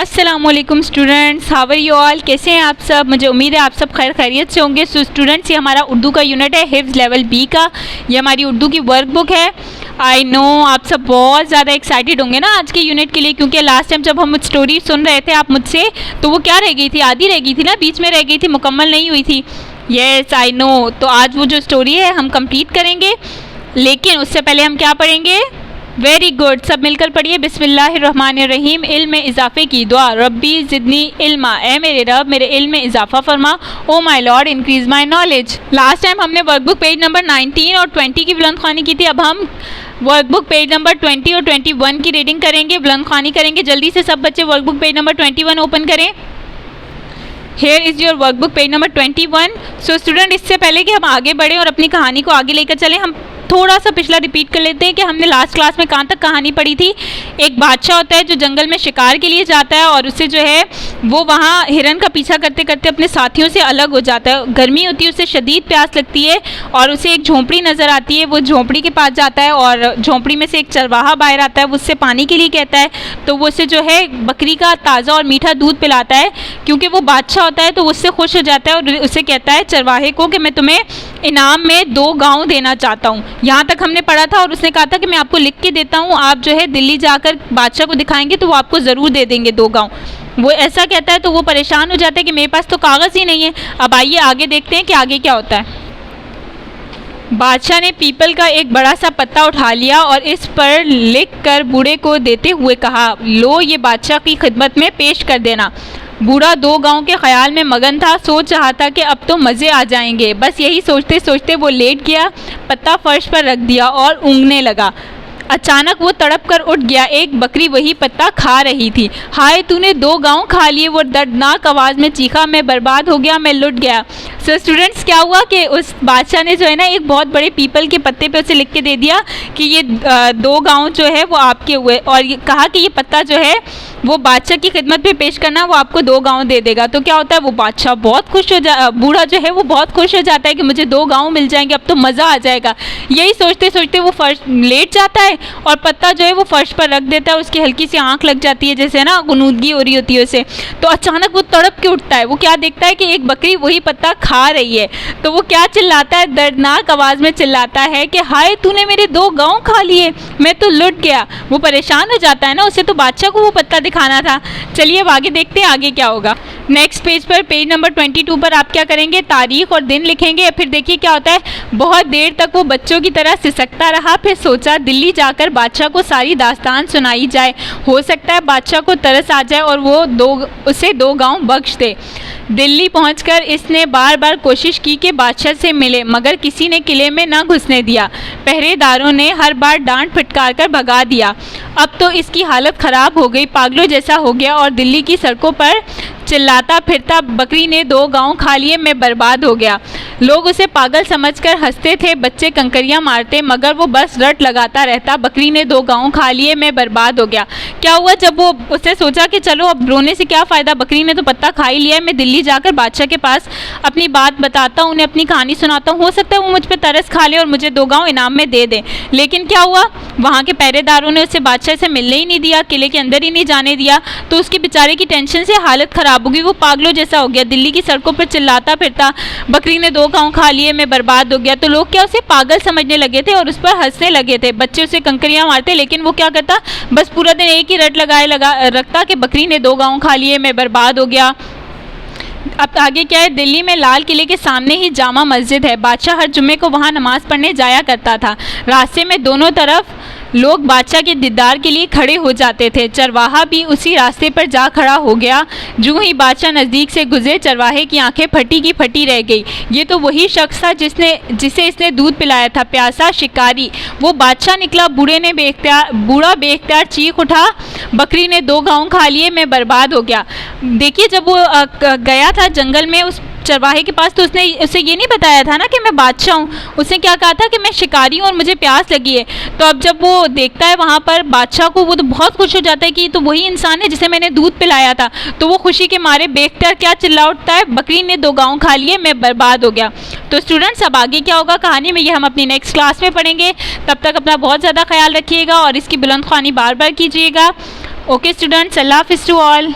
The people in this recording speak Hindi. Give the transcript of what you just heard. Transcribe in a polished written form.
अस्सलामुअलैकुम students, how are you all. कैसे हैं आप सब। मुझे उम्मीद है आप सब खैर खैरियत से होंगे। सो स्टूडेंट्स, ये हमारा उर्दू का यूनिट है हिफ्ज़ लेवल बी का। ये हमारी उर्दू की वर्कबुक है। आई नो आप सब बहुत ज़्यादा एक्साइटेड होंगे ना आज के यूनिट के लिए, क्योंकि लास्ट टाइम जब हम स्टोरी सुन रहे थे आप मुझसे, तो वो क्या रह गई थी, आधी रह गई थी ना, बीच में रह गई थी, मुकम्मल नहीं हुई थी। Yes I know. तो आज वो जो स्टोरी है हम कंप्लीट करेंगे, लेकिन उससे पहले हम क्या पढ़ेंगे। वेरी गुड, सब मिलकर पढ़िए। बिस्मिल्लाहिर्रहमानिर्रहीम। इल्म में इजाफे की दुआ। रब्बी ज़िदनी इल्मा, ए मेरे रब मेरे इल्म में इजाफा फरमा। Oh my Lord increase my knowledge. Last time हमने वर्कबुक पेज नंबर 19 और 20 की बुलंद ख़्वानी की थी। अब हम वर्कबुक पेज नंबर 20 और 21 की रीडिंग करेंगे, बुलंद ख़्वानी करेंगे। जल्दी से सब बच्चे वर्कबुक पेज नंबर 21 ओपन करें। Here is your workbook page number 21। So student, इससे पहले कि हम आगे बढ़ें और अपनी कहानी को आगे लेकर चलें, हम थोड़ा सा पिछला रिपीट कर लेते हैं कि हमने लास्ट क्लास में कहाँ तक कहानी पढ़ी थी। एक बादशाह होता है जो जंगल में शिकार के लिए जाता है और उसे जो है वो वहाँ हिरन का पीछा करते करते अपने साथियों से अलग हो जाता है। गर्मी होती है, उसे शदीद प्यास लगती है और उसे एक झोंपड़ी नज़र आती है। वो झोंपड़ी के पास जाता है और झोंपड़ी में से एक चरवाहा बाहर आता है। वो उससे पानी के लिए कहता है, तो वो उसे जो है बकरी का ताज़ा और मीठा दूध पिलाता है। क्योंकि वो बादशाह होता है तो उससे खुश हो जाता है और उसे कहता है चरवाहे को कि मैं तुम्हें इनाम में 2 गाँव देना चाहता हूँ। यहाँ तक हमने पढ़ा था और उसने कहा था कि मैं आपको लिख के देता हूँ, आप जो है दिल्ली जाकर बादशाह को दिखाएंगे तो वो आपको ज़रूर दे देंगे 2 गाँव। वो ऐसा कहता है तो वो परेशान हो जाता है कि मेरे पास तो कागज़ ही नहीं है। अब आइए आगे देखते हैं कि आगे क्या होता है। बादशाह ने पीपल का एक बड़ा सा पत्ता उठा लिया और इस पर लिख कर बूढ़े को देते हुए कहा, लो ये बादशाह की खिदमत में पेश कर देना। बूढ़ा 2 गांव के ख्याल में मगन था, सोच रहा था कि अब तो मज़े आ जाएंगे। बस यही सोचते सोचते वो लेट गया, पत्ता फर्श पर रख दिया और ऊँघने लगा। अचानक वो तड़प कर उठ गया। एक बकरी वही पत्ता खा रही थी। हाय तूने 2 गांव खा लिए, वो दर्दनाक आवाज़ में चीखा। मैं बर्बाद हो गया, मैं लुट गया। सो स्टूडेंट्स, क्या हुआ कि उस बादशाह ने जो है ना एक बहुत बड़े पीपल के पत्ते पे उसे लिख के दे दिया कि ये 2 गांव जो है वो आपके हुए, और ये कहा कि ये पत्ता जो है वो बादशाह की खिदमत में पेश करना, वो आपको 2 गांव दे देगा। तो क्या होता है, वो बादशाह बहुत खुश हो बूढ़ा जो है वो बहुत खुश हो जाता है कि मुझे 2 गांव मिल जाएंगे, अब तो मज़ा आ जाएगा। यही सोचते सोचते वो फर्श लेट जाता है और पत्ता जो है वो फर्श पर रख देता है। उसकी हल्की सी आंख लग जाती है, जैसे ना गुनूदगी हो रही होती है उसे। तो अचानक वो तड़प के उठता है। वो क्या देखता है कि एक बकरी वही पत्ता खा रही है। तो वो क्या चिल्लाता है, दर्दनाक आवाज़ में चिल्लाता है कि हाय तूने मेरे 2 गांव खा लिए, मैं तो लुट गया। वो परेशान हो जाता है ना, उसे तो बादशाह को वो पत्ता दिखाना था। चलिए अब आगे देखते हैं आगे क्या होगा। नेक्स्ट पेज पर, पेज नंबर 22 पर आप क्या करेंगे, तारीख और दिन लिखेंगे। फिर देखिए क्या होता है। बहुत देर तक वो बच्चों की तरह सिसकता रहा, फिर सोचा दिल्ली जाकर बादशाह को सारी दास्तान सुनाई जाए, हो सकता है बादशाह को तरस आ जाए और वो उसे 2 गांव बख्श दे। दिल्ली पहुंचकर इसने बार बार कोशिश की कि बादशाह से मिले, मगर किसी ने किले में न घुसने दिया। पहरेदारों ने हर बार डांट फटकार कर भगा दिया। अब तो इसकी हालत ख़राब हो गई, पागलों जैसा हो गया और दिल्ली की सड़कों पर चिल्लाता फिरता, बकरी ने 2 गांव खा लिए, मैं बर्बाद हो गया। लोग उसे पागल समझकर हंसते थे, बच्चे कंकरियां मारते, मगर वो बस रट लगाता रहता, बकरी ने 2 गांव खा लिए, मैं बर्बाद हो गया। क्या हुआ, जब वो उसने सोचा कि चलो अब रोने से क्या फ़ायदा, बकरी ने तो पत्ता खा ही लिया है, मैं दिल्ली जाकर बादशाह के पास अपनी बात बताता हूँ, उन्हें अपनी कहानी सुनाता हूँ, हो सकता है वो मुझ पर तरस खा ले और मुझे 2 गाँव इनाम में दे दें। लेकिन क्या हुआ, वहाँ के पहरेदारों ने उसे बादशाह से मिलने ही नहीं दिया, किले के अंदर ही नहीं जाने दिया। तो उसकी बेचारे की टेंशन से हालत ख़राब हो गई, वो पागलों जैसा हो गया, दिल्ली की सड़कों पर चिल्लाता फिरता, बकरी ने 2 गांव खा लिए, मैं बर्बाद हो गया। तो लोग क्या उसे पागल समझने लगे थे और उस पर हंसने लगे थे। बच्चे उसे कंकरियां मारते, लेकिन वो क्या करता, बस पूरा दिन एक ही रट रखता कि बकरी ने 2 गांव खा लिए, मैं बर्बाद हो गया। अब आगे क्या है, दिल्ली में लाल किले के सामने ही जामा मस्जिद है। बादशाह हर जुम्मे को वहाँ नमाज पढ़ने जाया करता था। रास्ते में दोनों तरफ लोग बादशाह के दीदार के लिए खड़े हो जाते थे। चरवाहा भी उसी रास्ते पर जा खड़ा हो गया। जो ही बादशाह नज़दीक से गुजरे, चरवाहे की आंखें फटी की फटी रह गई। ये तो वही शख्स था जिसे इसने दूध पिलाया था, प्यासा शिकारी। वो बादशाह निकला। बूढ़ा बेख्तियार चीख उठा, बकरी ने 2 गांव खा लिए, मैं बर्बाद हो गया। देखिए, जब वो गया था जंगल में उस चरवाहे के पास, तो उसने उसे ये नहीं बताया था ना कि मैं बादशाह हूँ। उसने क्या कहा था कि मैं शिकारी हूँ और मुझे प्यास लगी है। तो अब जब वो देखता है वहाँ पर बादशाह को, वो तो बहुत खुश हो जाता है कि तो वही इंसान है जिसे मैंने दूध पिलाया था। तो वो खुशी के मारे बेख्तियार क्या चिल्ला उठता है, बकरी ने 2 गाँव खा लिए, मैं बर्बाद हो गया। तो स्टूडेंट्स, अब आगे क्या होगा कहानी में, ये हम अपनी नेक्स्ट क्लास में पढ़ेंगे। तब तक अपना बहुत ज़्यादा ख्याल रखिएगा और इसकी बुलंद ख्वानी बार बार कीजिएगा। ओके स्टूडेंट्स, अल्लाह हाफ़िज़ टू ऑल।